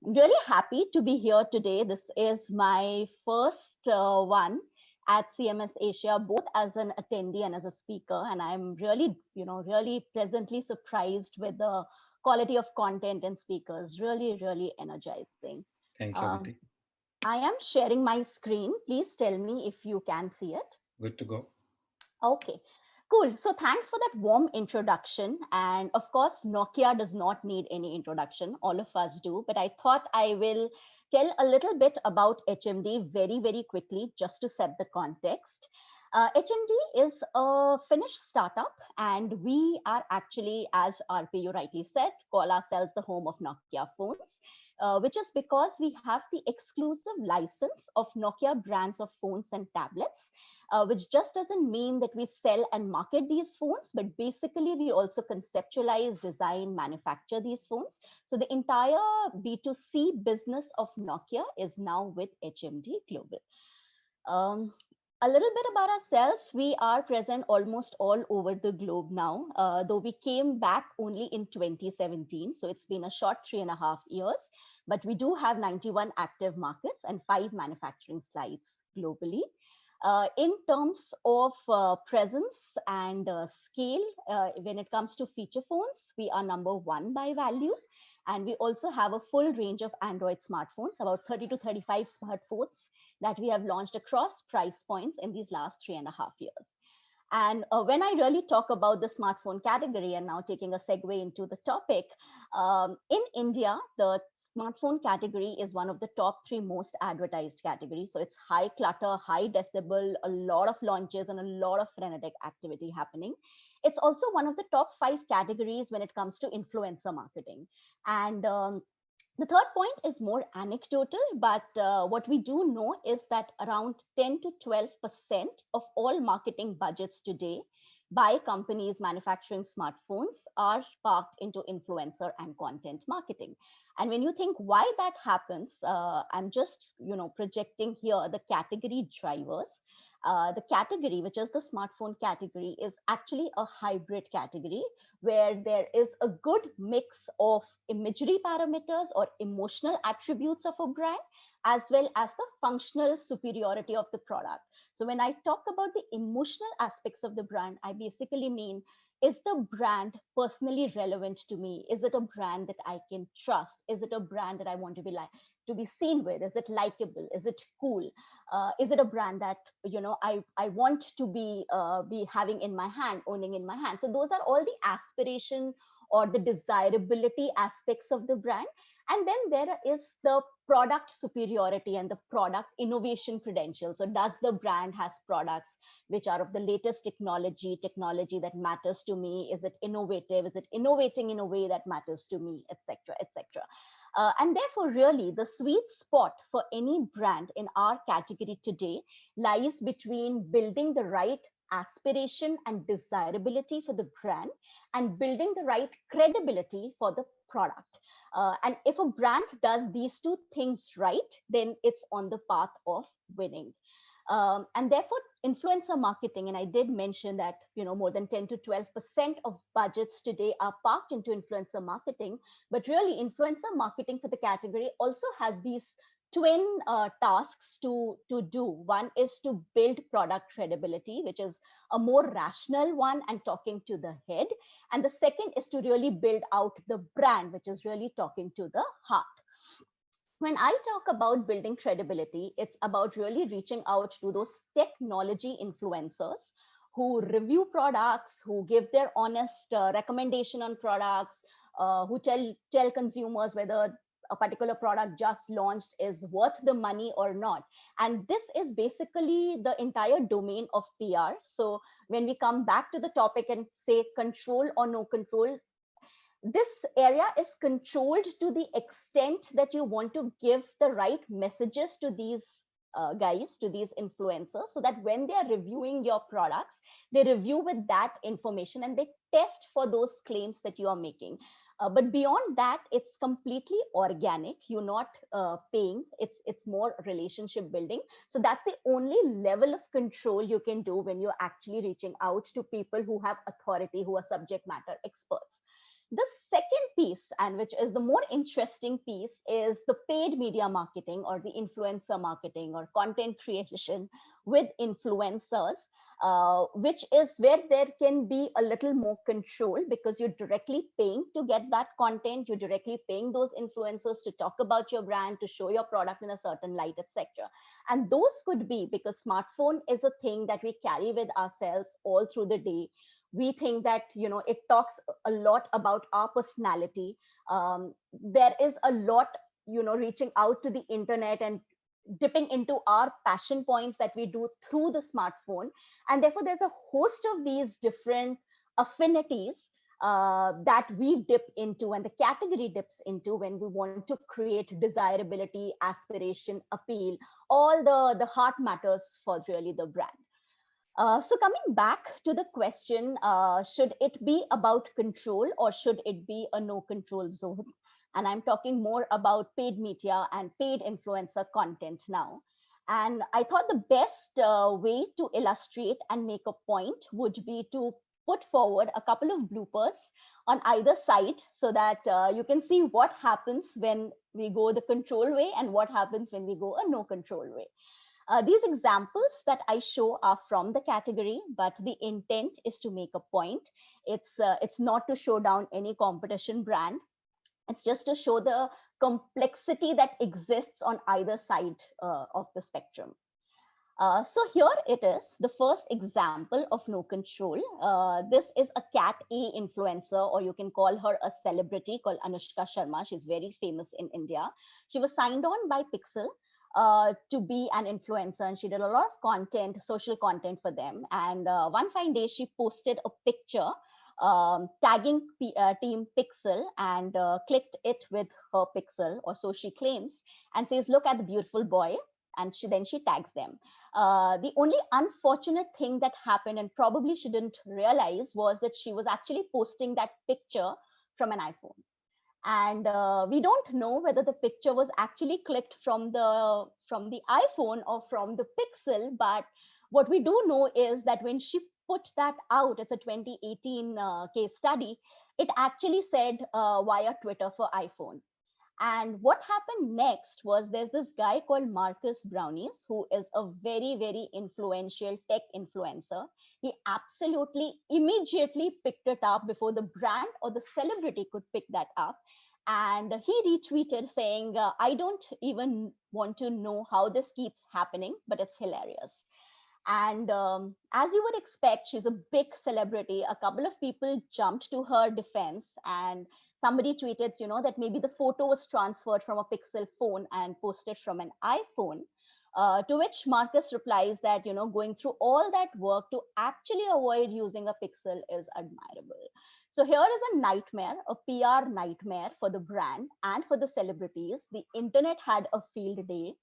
Really happy to be here today. This is my first one at CMS Asia, both as an attendee and as a speaker. And I'm really, really pleasantly surprised with the quality of content and speakers. Really, really energizing. Thank you, Um, Aditi. I am sharing my screen. Please tell me if you can see it. Good to go. Okay, cool. So thanks for that warm introduction. And of course, Nokia does not need any introduction. All of us do. But I thought I will tell a little bit about HMD very, very quickly, just to set the context. HMD is a Finnish startup, and we are actually, as RPU rightly said, call ourselves the home of Nokia phones, which is because we have the exclusive license of Nokia brands of phones and tablets, which just doesn't mean that we sell and market these phones, but basically we also conceptualize, design, manufacture these phones. So the entire B2C business of Nokia is now with HMD Global. Um, a little bit about ourselves. We are present almost all over the globe now, though we came back only in 2017. So it's been a short 3.5 years, but we do have 91 active markets and 5 manufacturing sites globally. In terms of presence and scale, when it comes to feature phones, we are number one by value. And we also have a full range of Android smartphones, about 30 to 35 smartphones that we have launched across price points in these last 3.5 years. And when I really talk about the smartphone category, and now taking a segue into the topic, in India, the smartphone category is one of the top three most advertised categories. So it's high clutter, high decibel, a lot of launches, and a lot of frenetic activity happening. It's also one of the top five categories when it comes to influencer marketing. And the third point is more anecdotal, but what we do know is that around 10 to 12% of all marketing budgets today by companies manufacturing smartphones are parked into influencer and content marketing. And when you think why that happens, I'm just projecting here the category drivers. The category, which is the smartphone category, is actually a hybrid category where there is a good mix of imagery parameters or emotional attributes of a brand, as well as the functional superiority of the product. So when I talk about the emotional aspects of the brand, I basically mean, is the brand personally relevant to me? Is it a brand that I can trust? Is it a brand that I want to be like to be seen with? Is it likable? Is it cool? Is it a brand that I want to be having in my hand, owning in my hand? So those are all the aspiration or the desirability aspects of the brand. And then there is the product superiority and the product innovation credentials. So does the brand has products which are of the latest technology that matters to me? Is it innovative? Is it innovating in a way that matters to me, etc., etc.? And therefore, really, the sweet spot for any brand in our category today lies between building the right aspiration and desirability for the brand and building the right credibility for the product. And if a brand does these two things right, then it's on the path of winning. And therefore, influencer marketing, and I did mention that more than 10 to 12% of budgets today are parked into influencer marketing. But really, influencer marketing for the category also has these twin tasks to do. One is to build product credibility, which is a more rational one and talking to the head. And the second is to really build out the brand, which is really talking to the heart. When I talk about building credibility, it's about really reaching out to those technology influencers who review products, who give their honest recommendation on products, who tell consumers whether a particular product just launched is worth the money or not. And this is basically the entire domain of PR. So when we come back to the topic and say control or no control, this area is controlled to the extent that you want to give the right messages to these guys, to these influencers, so that when they are reviewing your products, they review with that information and they test for those claims that you are making. But beyond that, it's completely organic. You're not paying. It's more relationship building. So that's the only level of control you can do when you're actually reaching out to people who have authority, who are subject matter experts. The second piece, and which is the more interesting piece, is the paid media marketing or the influencer marketing or content creation with influencers, which is where there can be a little more control because you're directly paying to get that content, you're directly paying those influencers to talk about your brand, to show your product in a certain light, etc. And those could be because smartphone is a thing that we carry with ourselves all through the day. We think that it talks a lot about our personality. There is a lot reaching out to the internet and dipping into our passion points that we do through the smartphone, and therefore there's a host of these different affinities that we dip into and the category dips into when we want to create desirability, aspiration, appeal, all the heart matters for really the brand. So coming back to the question, should it be about control or should it be a no control zone? And I'm talking more about paid media and paid influencer content now. And I thought the best way to illustrate and make a point would be to put forward a couple of bloopers on either side so that you can see what happens when we go the control way and what happens when we go a no control way. These examples that I show are from the category, but the intent is to make a point. It's not to show down any competition brand. It's just to show the complexity that exists on either side of the spectrum. So here it is, the first example of no control. This is a cat A influencer, or you can call her a celebrity called Anushka Sharma. She's very famous in India. She was signed on by Pixel to be an influencer, and she did a lot of content, social content for them. And one fine day, she posted a picture tagging Team Pixel and clicked it with her pixel, or so she claims, and says, "Look at the beautiful boy." And she tags them. The only unfortunate thing that happened, and probably she didn't realize, was that she was actually posting that picture from an iPhone, and we don't know whether the picture was actually clicked from the iPhone or from the Pixel. But what we do know is that when she put that out, it's a 2018 case study, it actually said via Twitter for iPhone. And what happened next was there's this guy called Marcus Brownies, who is a very, very influential tech influencer. He absolutely immediately picked it up before the brand or the celebrity could pick that up. And he retweeted saying, "I don't even want to know how this keeps happening, but it's hilarious." And as you would expect, she's a big celebrity. A couple of people jumped to her defense, and somebody tweeted, that maybe the photo was transferred from a Pixel phone and posted from an iPhone. To which Marcus replies that, going through all that work to actually avoid using a Pixel is admirable. So here is a nightmare, a PR nightmare for the brand and for the celebrities. The internet had a field day.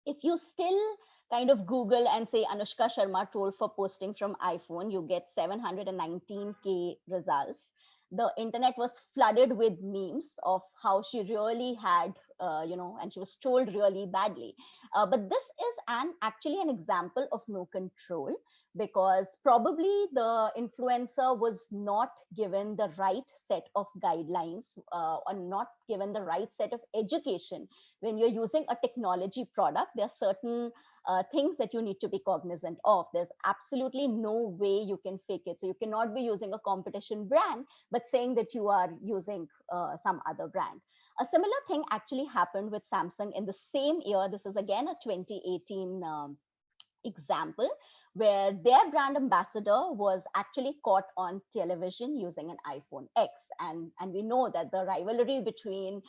If you still kind of Google and say Anushka Sharma troll for posting from iPhone, you get 719K results. The internet was flooded with memes of how she really had, and she was trolled really badly. But this is actually an example of no control, because probably the influencer was not given the right set of guidelines or not given the right set of education. When you're using a technology product, there are certain things that you need to be cognizant of. There's absolutely no way you can fake it. So you cannot be using a competition brand, but saying that you are using some other brand. A similar thing actually happened with Samsung in the same year. This is again a 2018 example where their brand ambassador was actually caught on television using an iPhone X. And we know that the rivalry between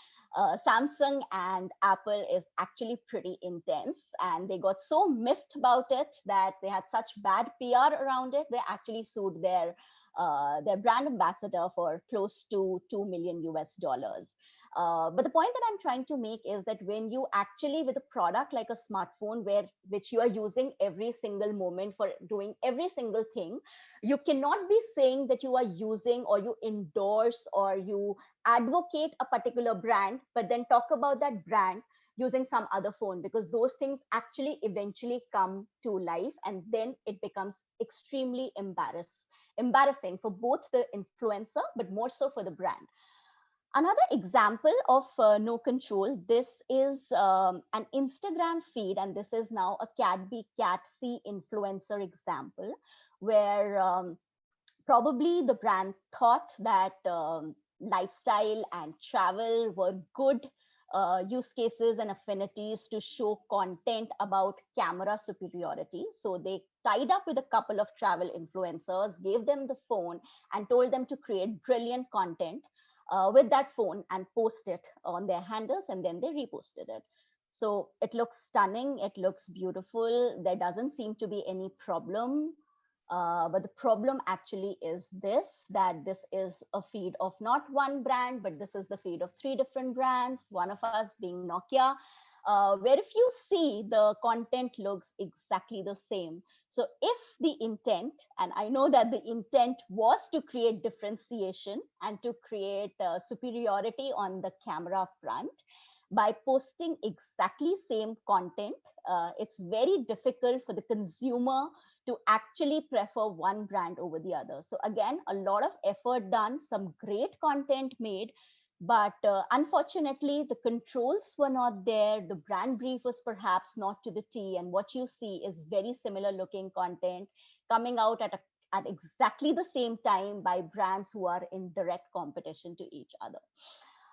Samsung and Apple is actually pretty intense. And they got so miffed about it that they had such bad PR around it, they actually sued their brand ambassador for close to 2 million US dollars. But the point that I'm trying to make is that when you actually, with a product like a smartphone, which you are using every single moment for doing every single thing, you cannot be saying that you are using or you endorse or you advocate a particular brand, but then talk about that brand using some other phone, because those things actually eventually come to life and then it becomes extremely embarrassing for both the influencer, but more so for the brand. Another example of no control, this is an Instagram feed, and this is now a Cat B Cat C influencer example, where probably the brand thought that lifestyle and travel were good use cases and affinities to show content about camera superiority. So they tied up with a couple of travel influencers, gave them the phone, and told them to create brilliant content with that phone and post it on their handles, and then they reposted it. So it looks stunning, it looks beautiful. There doesn't seem to be any problem, but the problem actually is this, that this is a feed of not one brand, but this is the feed of three different brands, one of us being Nokia, where if you see the content looks exactly the same. So if the intent, and I know that the intent was to create differentiation and to create superiority on the camera front, by posting exactly same content, it's very difficult for the consumer to actually prefer one brand over the other. So again, a lot of effort done, some great content made, but unfortunately, the controls were not there. The brand brief was perhaps not to the T, and what you see is very similar looking content coming out at exactly the same time by brands who are in direct competition to each other.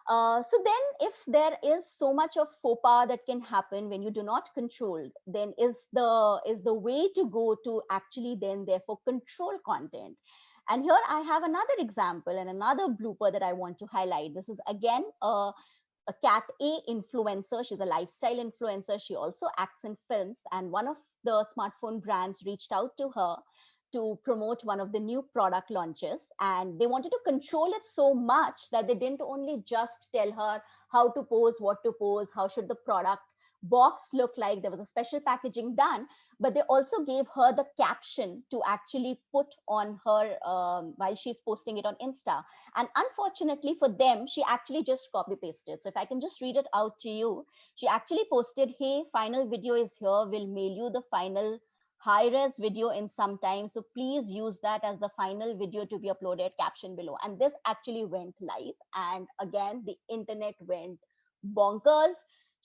So then if there is so much of faux pas that can happen when you do not control, then is the way to go to actually then therefore control content. And here I have another example and another blooper that I want to highlight. This is again a Cat A influencer. She's a lifestyle influencer. She also acts in films, and one of the smartphone brands reached out to her to promote one of the new product launches, and they wanted to control it so much that they didn't only just tell her how to pose, what to pose, how should the product box look like, there was a special packaging done, but they also gave her the caption to actually put on her while she's posting it on Insta. And unfortunately for them, she actually just copy pasted. So if I can just read it out to you, she actually posted, "Hey, final video is here, we'll mail you the final high res video in some time, so please use that as the final video to be uploaded, caption below." And this actually went live, and again the internet went bonkers.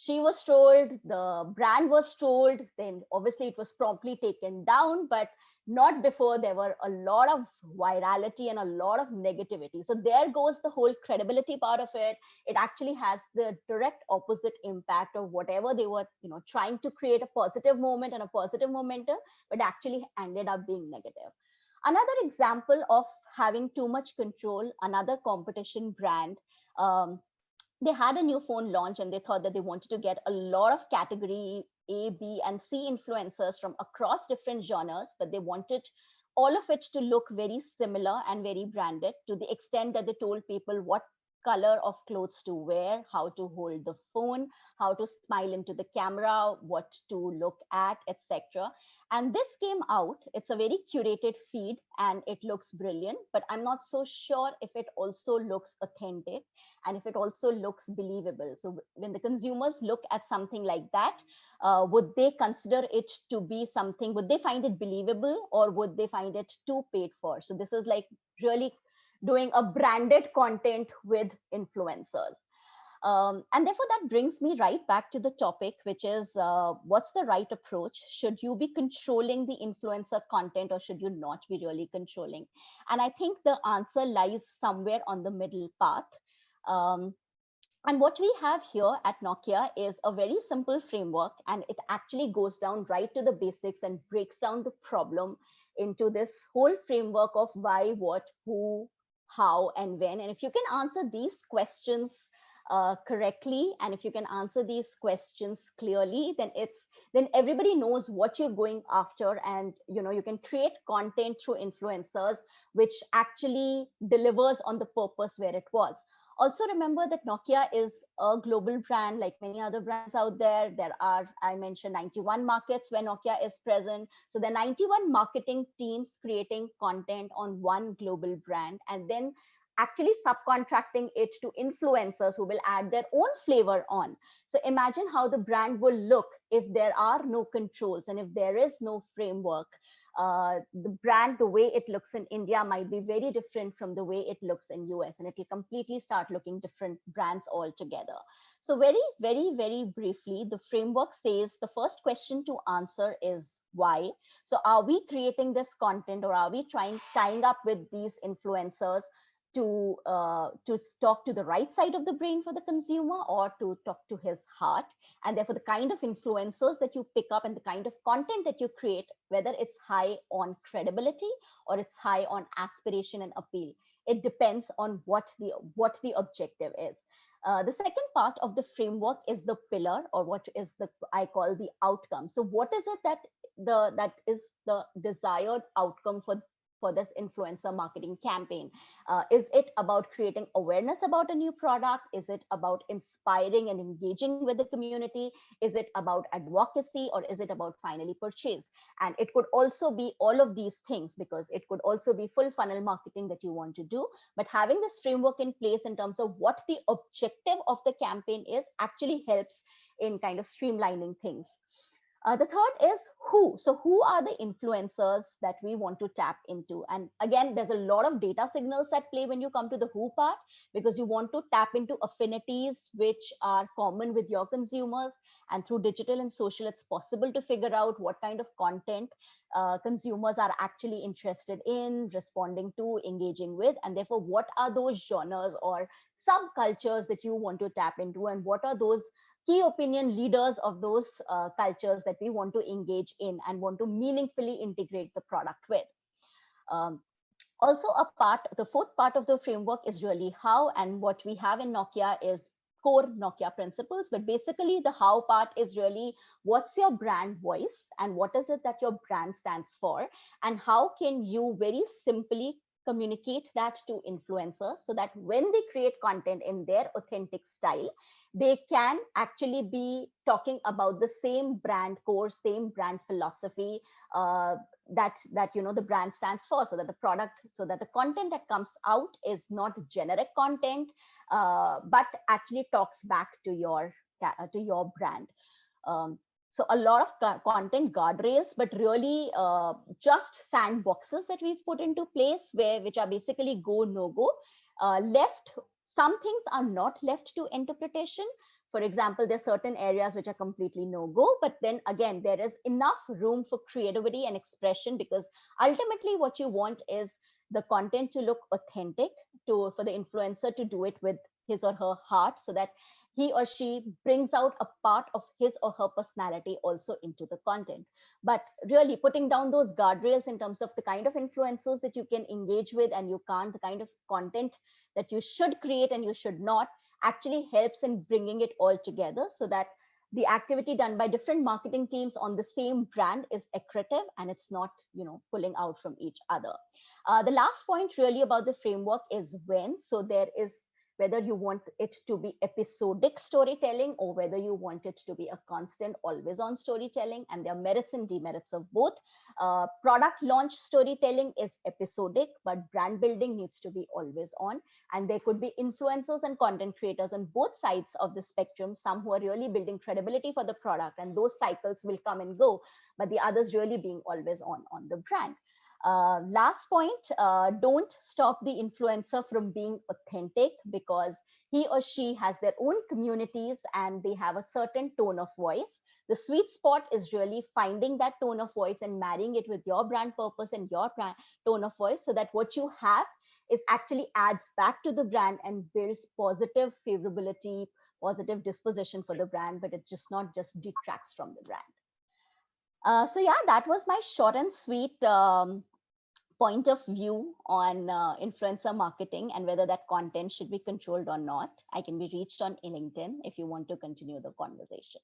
She was trolled, the brand was trolled, then obviously it was promptly taken down, but not before there were a lot of virality and a lot of negativity. So there goes the whole credibility part of it. It actually has the direct opposite impact of whatever they were, trying to create a positive moment and a positive momentum, but actually ended up being negative. Another example of having too much control, another competition brand, they had a new phone launch and they thought that they wanted to get a lot of category A, B, and C influencers from across different genres, but they wanted all of it to look very similar and very branded, to the extent that they told people what color of clothes to wear, how to hold the phone, how to smile into the camera, what to look at, etc. And this came out. It's a very curated feed and it looks brilliant, but I'm not so sure if it also looks authentic and if it also looks believable. So when the consumers look at something like that, would they consider it to be something, would they find it believable, or would they find it too paid for? So this is like really doing a branded content with influencers. And therefore, that brings me right back to the topic, which is what's the right approach? Should you be controlling the influencer content or should you not be really controlling? And I think the answer lies somewhere on the middle path. Um, and what we have here at Nokia is a very simple framework, and it actually goes down right to the basics and breaks down the problem into this whole framework of why, what, who, how, and when. And if you can answer these questions correctly, and if you can answer these questions clearly, then everybody knows what you're going after, and you can create content through influencers which actually delivers on the purpose where it was. Also remember that Nokia is a global brand like many other brands out there. There are, I mentioned, 91 markets where Nokia is present. So there are 91 marketing teams creating content on one global brand. And then actually subcontracting it to influencers who will add their own flavor on. So imagine how the brand will look if there are no controls and if there is no framework. The brand, the way it looks in India might be very different from the way it looks in US, and it will completely start looking different brands altogether. So very briefly, the framework says the first question to answer is why. So are we creating this content, or are we tying up with these influencers to talk to the right side of the brain for the consumer, or to talk to his heart? And therefore the kind of influencers that you pick up and the kind of content that you create, whether it's high on credibility or it's high on aspiration and appeal, it depends on what the objective is. The second part of the framework is the pillar, or what is the I call the outcome. So what is it that is the desired outcome for this influencer marketing campaign? Is it about creating awareness about a new product? Is it about inspiring and engaging with the community? Is it about advocacy, or is it about finally purchase? And it could also be all of these things, because it could also be full funnel marketing that you want to do. But having this framework in place in terms of what the objective of the campaign is actually helps in kind of streamlining things. The third is who. So who are the influencers that we want to tap into? And again, there's a lot of data signals at play when you come to the who part, because you want to tap into affinities which are common with your consumers. And through digital and social, it's possible to figure out what kind of content consumers are actually interested in, responding to, engaging with. And therefore, what are those genres or subcultures that you want to tap into, and what are those key opinion leaders of those cultures that we want to engage in and want to meaningfully integrate the product with. Um, Also, the fourth part of the framework is really how, and what we have in Nokia is core Nokia principles. But basically, the how part is really what's your brand voice and what is it that your brand stands for, and how can you very simply communicate that to influencers so that when they create content in their authentic style, they can actually be talking about the same brand core, same brand philosophy, that the brand stands for, so that the content that comes out is not generic content, but actually talks back to your brand. So a lot of content guardrails, but really just sandboxes that we've put into place, which are basically go no go. Left Some things are not left to interpretation. For example, there are certain areas which are completely no go, but then again, there is enough room for creativity and expression, because ultimately what you want is the content to look authentic, for the influencer to do it with his or her heart, so that he or she brings out a part of his or her personality also into the content. But really putting down those guardrails in terms of the kind of influencers that you can engage with and you can't, the kind of content that you should create and you should not, actually helps in bringing it all together, so that the activity done by different marketing teams on the same brand is accretive and it's not pulling out from each other. The last point really about the framework is when. So there is whether you want it to be episodic storytelling or whether you want it to be a constant, always on storytelling, and there are merits and demerits of both. Product launch storytelling is episodic, but brand building needs to be always on. And there could be influencers and content creators on both sides of the spectrum, some who are really building credibility for the product, and those cycles will come and go, but the others really being always on the brand. Last point, don't stop the influencer from being authentic, because he or she has their own communities and they have a certain tone of voice. The sweet spot is really finding that tone of voice and marrying it with your brand purpose and your brand tone of voice, so that what you have is actually adds back to the brand and builds positive favorability, positive disposition for the brand, but it's just detracts from the brand. So yeah, that was my short and sweet point of view on influencer marketing and whether that content should be controlled or not. I can be reached on LinkedIn if you want to continue the conversation.